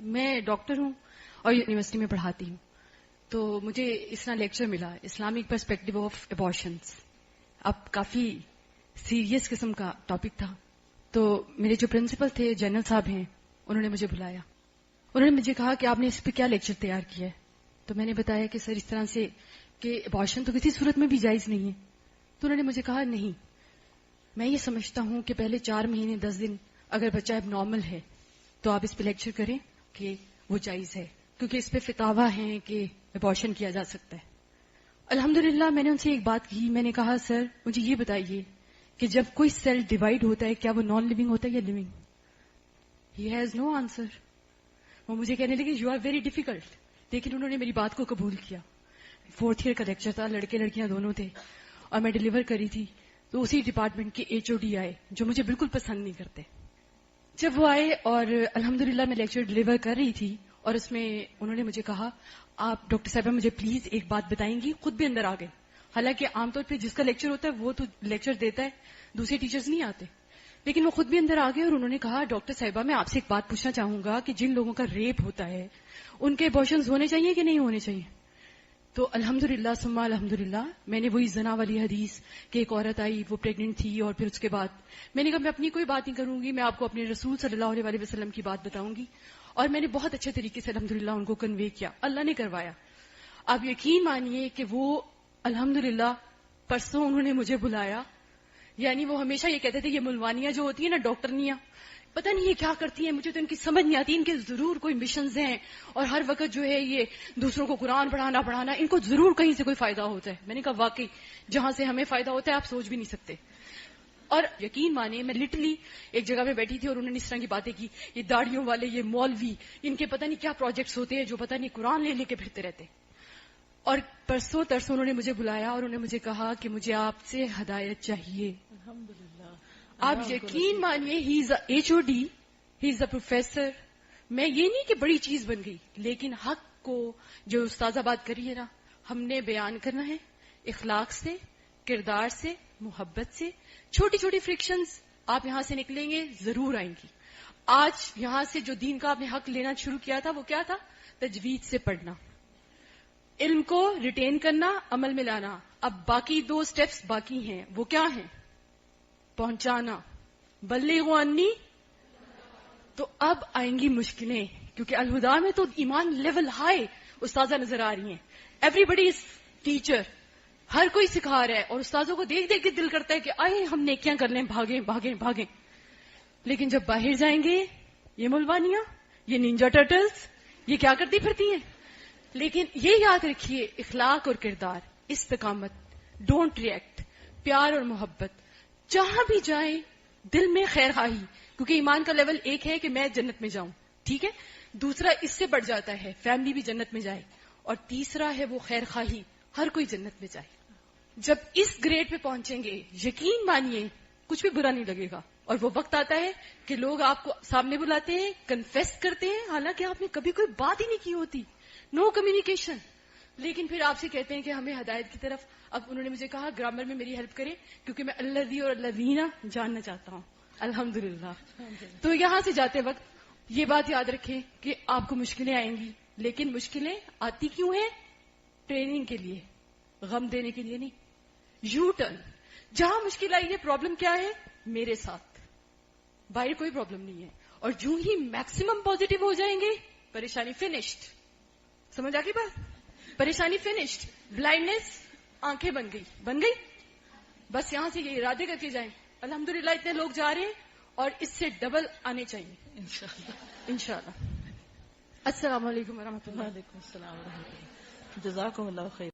میں ڈاکٹر ہوں اور یونیورسٹی میں پڑھاتی ہوں. تو مجھے اس طرح لیکچر ملا اسلامک پرسپیکٹو آف ابارشنس. اب کافی سیریس قسم کا ٹاپک تھا. تو میرے جو پرنسپل تھے جنرل صاحب ہیں, انہوں نے مجھے بلایا. انہوں نے مجھے کہا کہ آپ نے اس پہ کیا لیکچر تیار کیا ہے. تو میں نے بتایا کہ سر اس طرح سے کہ ابارشن تو کسی صورت میں بھی جائز نہیں ہے. تو انہوں نے مجھے کہا نہیں, میں یہ سمجھتا ہوں کہ پہلے 4 مہینے 10 دن اگر بچہ اب نارمل ہے تو آپ اس پہ لیکچر کریں کہ وہ جائز ہے, کیونکہ اس پہ فتاوا ہیں کہ ابارشن کیا جا سکتا ہے. الحمدللہ میں نے ان سے ایک بات کی. میں نے کہا سر مجھے یہ بتائیے کہ جب کوئی سیل ڈیوائڈ ہوتا ہے کیا وہ نان لیونگ ہوتا ہے یا living? He has no answer. وہ مجھے کہنے لگے یو آر ویری ڈیفیکلٹ. لیکن انہوں نے میری بات کو قبول کیا. 4th ایئر کا لیکچر تھا, لڑکے لڑکیاں دونوں تھے, اور میں ڈیلیور کری تھی. تو اسی ڈپارٹمنٹ کے HOD آئے جو مجھے بالکل پسند نہیں کرتے. جب وہ آئے اور الحمدللہ میں لیکچر ڈیلیور کر رہی تھی, اور اس میں انہوں نے مجھے کہا آپ ڈاکٹر صاحبہ مجھے پلیز ایک بات بتائیں گی. خود بھی اندر آ گئے. حالانکہ عام طور پہ جس کا لیکچر ہوتا ہے وہ تو لیکچر دیتا ہے, دوسرے ٹیچرز نہیں آتے. لیکن وہ خود بھی اندر آ گئے اور انہوں نے کہا ڈاکٹر صاحبہ میں آپ سے ایک بات پوچھنا چاہوں گا کہ جن لوگوں کا ریپ ہوتا ہے ان کے ابارشنز ہونے چاہیے کہ نہیں ہونے چاہیے؟ تو الحمدللہ ثم الحمدللہ میں نے وہی زنا والی حدیث کہ ایک عورت آئی, وہ پریگننٹ تھی, اور پھر اس کے بعد میں نے کہا میں اپنی کوئی بات نہیں کروں گی, میں آپ کو اپنے رسول صلی اللہ علیہ وسلم کی بات بتاؤں گی. اور میں نے بہت اچھے طریقے سے الحمدللہ ان کو کنوے کیا, اللہ نے کروایا. آپ یقین مانیے کہ وہ الحمدللہ پرسوں انہوں نے مجھے بلایا. یعنی وہ ہمیشہ یہ کہتے تھے یہ ملوانیاں جو ہوتی ہیں نا ڈاکٹرنیاں, پتہ نہیں یہ کیا کرتی ہیں, مجھے تو ان کی سمجھ نہیں آتی. ان کے ضرور کوئی مشنز ہیں اور ہر وقت جو ہے یہ دوسروں کو قرآن پڑھانا ان کو ضرور کہیں سے کوئی فائدہ ہوتا ہے. میں نے کہا واقعی جہاں سے ہمیں فائدہ ہوتا ہے آپ سوچ بھی نہیں سکتے. اور یقین مانیے میں لٹرلی ایک جگہ میں بیٹھی تھی اور انہوں نے اس طرح کی باتیں کی, یہ داڑھیوں والے, یہ مولوی, ان کے پتہ نہیں کیا پروجیکٹس ہوتے ہیں جو پتہ نہیں قرآن لے کے پھرتے رہتے. اور پرسوں ترسوں انہوں نے مجھے بلایا اور انہوں نے مجھے کہا کہ مجھے آپ سے ہدایت چاہیے. الحمدللہ. آپ یقین مانیے ہی از اے HOD, he is a professor. میں یہ نہیں کہ بڑی چیز بن گئی, لیکن حق کو جو استاذہ بات کری ہے نا, ہم نے بیان کرنا ہے اخلاق سے, کردار سے, محبت سے. چھوٹی چھوٹی فرکشنز آپ یہاں سے نکلیں گے ضرور آئیں گی. آج یہاں سے جو دین کا آپ نے حق لینا شروع کیا تھا وہ کیا تھا؟ تجوید سے پڑھنا, علم کو ریٹین کرنا, عمل میں لانا. اب باقی 2 سٹیپس باقی ہیں, وہ کیا ہیں؟ پہنچانا, بلغوا انی. تو اب آئیں گی مشکلیں, کیونکہ الہدا میں تو ایمان لیول ہائی استاذہ نظر آ رہی ہیں. ایوری بڈی از ٹیچر, ہر کوئی سکھا رہا ہے, اور استاذوں کو دیکھ دیکھ کے دل کرتا ہے کہ آئے ہم نیکیاں کر لیں, بھاگیں بھاگیں بھاگیں. لیکن جب باہر جائیں گے یہ ملوانیاں, یہ نینجا ٹرٹلز, یہ کیا کرتی پھرتی ہیں. لیکن یہ یاد رکھیے اخلاق اور کردار, استقامت, ڈونٹ ریئیکٹ, پیار اور محبت. جہاں بھی جائیں دل میں خیر خواہی, کیونکہ ایمان کا لیول ایک ہے کہ میں جنت میں جاؤں, ٹھیک ہے, دوسرا اس سے بڑھ جاتا ہے فیملی بھی جنت میں جائے, اور تیسرا ہے وہ خیر خواہی, ہر کوئی جنت میں جائے. جب اس گریڈ پہ پہنچیں گے یقین مانیے کچھ بھی برا نہیں لگے گا. اور وہ وقت آتا ہے کہ لوگ آپ کو سامنے بلاتے ہیں, کنفیس کرتے ہیں, حالانکہ آپ نے کبھی کوئی بات ہی نہیں کی ہوتی, نو کمیونیکیشن, لیکن پھر آپ سے کہتے ہیں کہ ہمیں ہدایت کی طرف. اب انہوں نے مجھے کہا گرامر میں میری ہیلپ کرے, کیونکہ میں الذی اور الذین جاننا چاہتا ہوں. الحمدللہ. تو یہاں سے جاتے وقت یہ بات یاد رکھیں کہ آپ کو مشکلیں آئیں گی, لیکن مشکلیں آتی کیوں ہیں؟ ٹریننگ کے لیے, غم دینے کے لیے نہیں. یو ٹرن, جہاں مشکل آئی ہے پرابلم کیا ہے میرے ساتھ, باہر کوئی پرابلم نہیں ہے. اور جو ہی میکسیمم پازیٹیو ہو جائیں گے پریشانی فنشڈ. سمجھ آ گئی بات؟ پریشانی فنشڈ. بلائنڈنس آنکھیں بن گئی. بس یہاں سے یہ ارادے کر کے جائیں. الحمدللہ اتنے لوگ جا رہے ہیں اور اس سے ڈبل آنے چاہیے انشاءاللہ. السلام علیکم ورحمۃ اللہ. وعلیکم السلام ورحمۃ اللہ. جزاکم اللہ خیر.